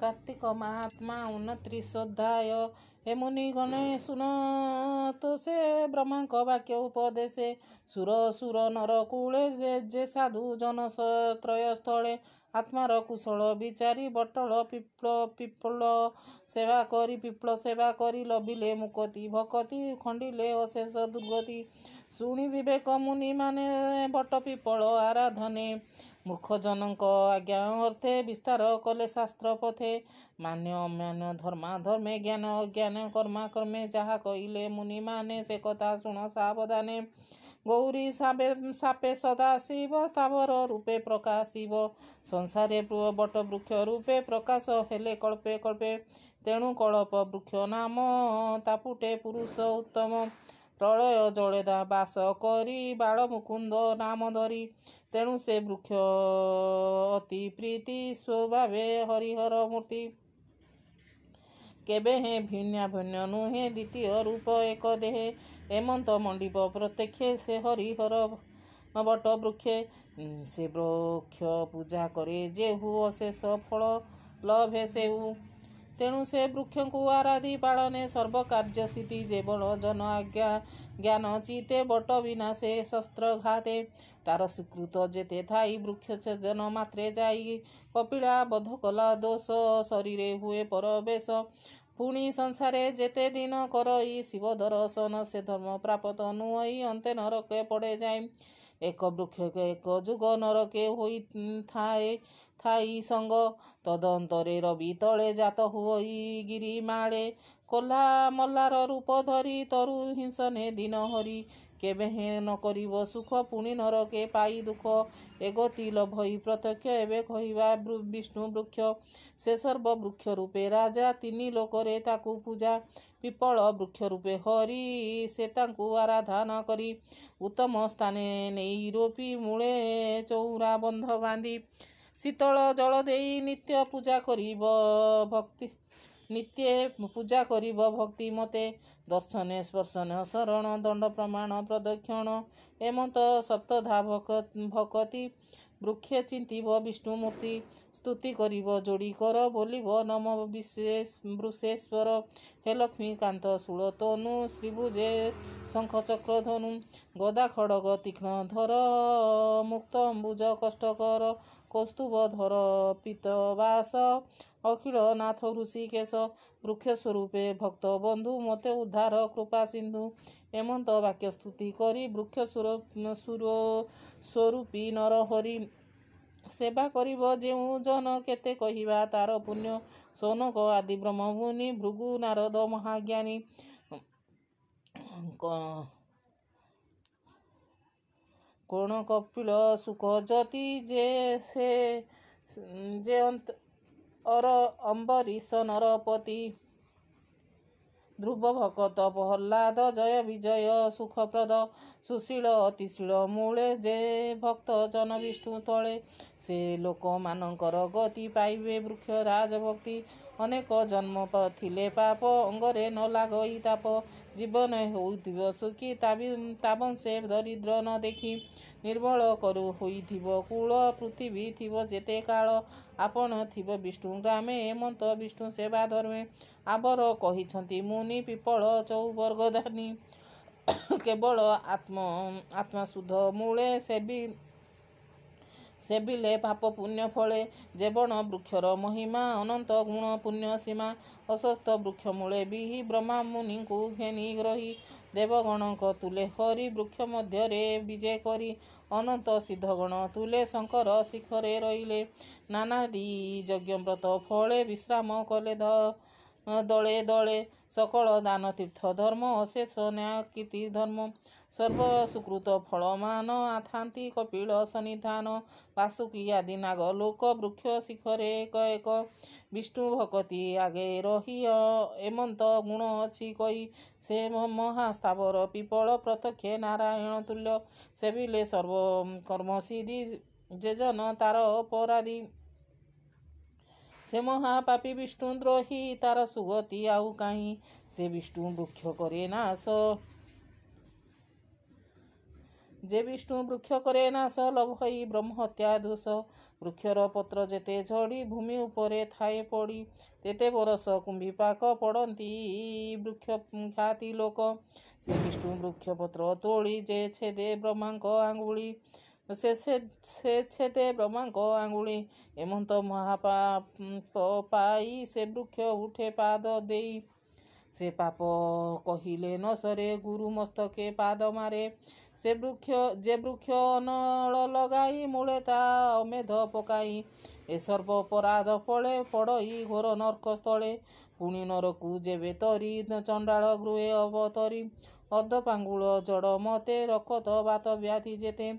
कार्तिक महात्मा 29 अध्याय। हे मुनिगणे शुण तो से ब्रह्मा वाक्य उपदेशे सुर सुर नर कूले जे साधु जन त्रय स्थले आत्मार कुशल विचारी बटल पिप्पल सेवा करी लभिले मुक्ति भक्ति खंडिले अशेष दुर्गति शुणी विवेक मुनि माने बट पिप्पल आराधने मूर्ख जनक आज्ञा अर्थे विस्तार कले शास्त्र पथे मान्य धर्मा धर्मे ज्ञान अज्ञान कर्मा कर्मे जहा कहिले मुनि माने से कथा शुण सावधाने गौरी सापे सदा शिव स्थावर रूपे प्रकाशिव संसारे बट वृक्ष रूपे प्रकाश हेले कल्पे कल्पे तेणु कल्प वृक्ष नाम तापुटे पुरुष उत्तम प्रलय जड़ेदा बास करी बाल मुकुंद नाम धरी तेणु से वृक्ष अति प्रीति स्वभावे हरिहर मूर्ति केबे हे भिन्ना भिन्न नुहे द्वितीय रूप एक देहे हेमंत मंडीप प्रत्यक्ष से हरिहर बट वृक्षे से वृक्ष पूजा करे जेहु अशेष फल लभे सेहु तेणु से वृक्ष को आराधि पालने सर्व कार्य सिद्धि जेवण जन आज्ञा ज्ञान चिते बट विनाशे शस्त्र घाते तार स्वीकृत जेते थाई वृक्ष छेदन मात्रे जाई कपिला बध कला दोष शरीरे हुए परवेश पुणी संसारे जेते दिन करई शिव दर्शन से धर्म प्राप्त नुई अंते नरके पड़े जाए एक वृक्ष एक जुग नरके होई थाई संग तदंतरे रवि तले जात हुई गिरी माड़े कोल्हा मल्लार रूप धरी तरु हिंसने दिन हरि केबे हे न करिब सुख पुणी नरके पाई दुख एगति लभई प्रत्यक्ष एबे कहिबा विष्णु वृक्ष से सर्व वृक्ष रूपे राजा तीनी लोकरे ताकू पूजा पिपल वृक्ष रूपे हरि से तांकू आराधना करी उत्तम स्थाने नेई रोपी मूले चौरा बंध बांधी शीतल जल देई नित्य पूजा करिब भक्ति नित्य पूजा करिब भक्ति मते दर्शने स्पर्शन शरण दंड प्रमाण प्रदक्षिण हेमंत सप्तधा भक्ति वृक्ष चिंतिब विष्णुमूर्ति स्तुति करिब जोड़ी कर बोलिब नम वृषेश्वर हे लक्ष्मीकांत शूल तनु श्रीभुजे शंख चक्र धनु गदा खड़ग तीक्ष्ण धर मुक्त अम्बुज कष्टकर कौस्तुभ धर पीतवास अखिल नाथ ऋषिकेश वृक्ष स्वरूपे भक्त बंधु मते उद्धार कृपा सिंधु हेमंत वाक्य स्तुति करी वृक्ष स्वरूपी नर हरि सेवा करिब जेउ जन केते कहिबा तार पुण्य सौनक आदि ब्रह्म मुनि भृगु नारद महाज्ञानी कोण कपिल सुख ज्योति जे अम्बरीश नरपति ध्रुव भकत प्रहलाद जय विजय सुखप्रद सुशील अतिशील मूले जे भक्त जन विष्णु तले से लोक मानकर गति पाइबे वृक्ष राजभक्ति अनेक जन्म थिले पाप अंगरे न लागई ताप जीवन होइथिब सुखी ताबन से दरिद्र न देखी निर्बल करु होइथिब कूल पृथ्वी थिब जेते काल आपण थिब विष्णु ग्रामे हेमंत विष्णु सेवा धर्मे आबर कहिछंती मुनि पिपल चौवर्गधानी केवल आत्मा शुद्ध मूले सेबिले पाप पुण्य फले जेवण वृक्षर महिमा अनंत गुण पुण्य सीमा अस्वस्थ वृक्ष मूले बिहि ब्रह्मा मुनि को घेनी ग्रही देवगणक तुले हरि वृक्ष मध्ୟରେ विजय करी अनंत सिद्धगण तुले शंकर शिखरे रहिले नानादि यज्ञ व्रत फले विश्राम कले दले दले सकल दान तीर्थ धर्म अशेष न्याय कीर्ति धर्म सर्व सुकृत फलमान आथांती कपिल सन्निधान वासुकी आदि नाग लोक वृक्ष शिखरे एक एक विष्णु भक्ति आगे रही हेमंत गुण अच्छी कही से महास्थावर पिपल प्रत्यक्ष नारायण तुल्य सेविले सर्व कर्म सिद्धि जेजन तार अपराधी से महापापी विष्णु द्रोही तार सुगति आउ कहीं से विष्णु वृक्ष करे नाश ଯେ ବିଷ୍ଣୁ ବୃକ୍ଷ କରେ ନାଶ ଲଭଇ ବ୍ରହ୍ମହତ୍ୟା ଦୋଷ ବୃକ୍ଷର ପତ୍ର ଯେତେ ଝଡ଼ି ଭୂମି ଉପରେ ଥାଏ ପଡ଼ି ତେତେ ବରଷ କୁମ୍ଭୀପାକ ପଡ଼ନ୍ତି ବୃକ୍ଷ ଖ୍ୟାତି ଲୋକ ସେ ବିଷ୍ଣୁ ବୃକ୍ଷ ପତ୍ର ତୋଳି ଯେ ଛେଦେ ବ୍ରହ୍ମାଙ୍କ ଆଙ୍ଗୁଳି ସେ ଛେଦେ ବ୍ରହ୍ମାଙ୍କ ଆଙ୍ଗୁଳି ଏମନ୍ତ ମହାପାପ ପାଇ ସେ ବୃକ୍ଷ ଉଠେ ପାଦ ଦେଇ ସେ ପାପ କହିଲେ ନ ସରେ ଗୁରୁ ମସ୍ତକେ ପାଦ ମାରେ ଯେ ବୃକ୍ଷ ନଳ ଲଗାଇ ମୂଳେ ତା ଅମେଧ ପକାଇ ଏ ସର୍ବ ଅପରାଧ ଫଳେ ପଡ଼ଇ ଘୋର ନର୍କ ସ୍ଥଳେ ପୁଣି ନରକୁ ଯେବେ ତରି ଚଣ୍ଡାଳ ଗୃହେ ଅବତରି ଅର୍ଦ୍ଧପାଙ୍ଗୁଳ ଜଡ଼ ମତେ ରକତ ବାତ ବ୍ୟାଧି ଯେତେ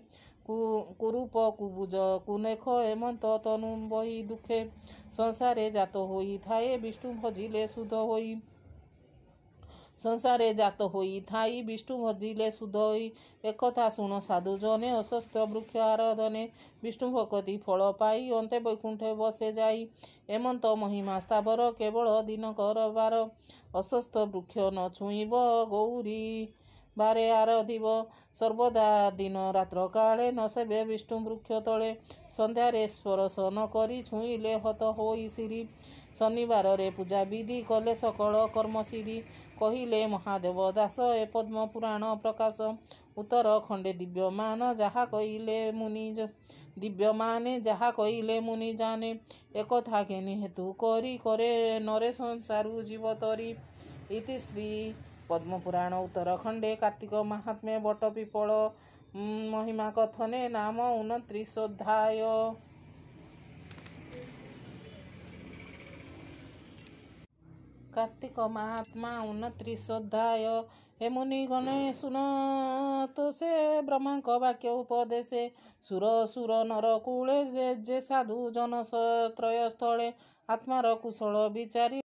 କୁରୂପ କୁବୁଜ କୁନେଖ ଏମନ୍ତ ତନୁ ବହି ଦୁଃଖେ ସଂସାରେ ଜାତ ହୋଇଥାଏ ବିଷ୍ଣୁ ଭଜିଲେ ଶୁଦ୍ଧ ହୋଇ ସଂସାରେ ଜାତ ହୋଇଥାଇ ବିଷ୍ଣୁ ଭଜିଲେ ଶୁଦ୍ଧ ହୋଇ ଏକଥା ଶୁଣ ସାଧୁ ଜନେ ଅସ୍ୱସ୍ଥ ବୃକ୍ଷ ଆରାଧନେ ବିଷ୍ଣୁ ଭକତି ଫଳ ପାଇ ଅନ୍ତେ ବୈକୁଣ୍ଠେ ବସେ ଯାଇ ଏମନ୍ତ ମହିମା ସ୍ଥାବର କେବଳ ଦିନକର ବାର ଅସ୍ୱସ୍ଥ ବୃକ୍ଷ ନ ଛୁଇଁବ ଗୌରୀ ବାରେ ଆରାଧିବ ସର୍ବଦା ଦିନ ରାତ୍ର କାଳେ ନ ସେବେ ବିଷ୍ଣୁ ବୃକ୍ଷ ତଳେ ସନ୍ଧ୍ୟାରେ ସ୍ପର୍ଶ ନ କରି ଛୁଇଁଲେ ହତ ହୋଇ ସିରି ଶନିବାରରେ ପୂଜା ବିଧି କଲେ ସକଳ କର୍ମସିଦ୍ଧି କହିଲେ ମହାଦେବ ଦାସ ଏ ପଦ୍ମ ପୁରାଣ ପ୍ରକାଶ ଉତ୍ତର ଖଣ୍ଡେ ଦିବ୍ୟମାନ ଯାହା କହିଲେ ମୁନି ଜାନେ ଏକଥା ଘେନି ହେତୁ କରି କରେ ନରେ ସଂସାରୁ ଜୀବ ତରି ଇତି ଶ୍ରୀ ପଦ୍ମପୁରାଣ ଉତ୍ତର ଖଣ୍ଡେ କାର୍ତ୍ତିକ ମାହାତ୍ମ୍ୟ ବଟ ପିପଳ ମହିମା କଥନେ ନାମ 29 ଅଧ୍ୟାୟ। कार्तिक महात्मा 29 अध्याय। हे मुनिगणे सुनतो से ब्रह्मांक वाक्य उपदेशे सुर सुर नर कूले जे साधु जन त्रय स्थले आत्मार कुशल विचारी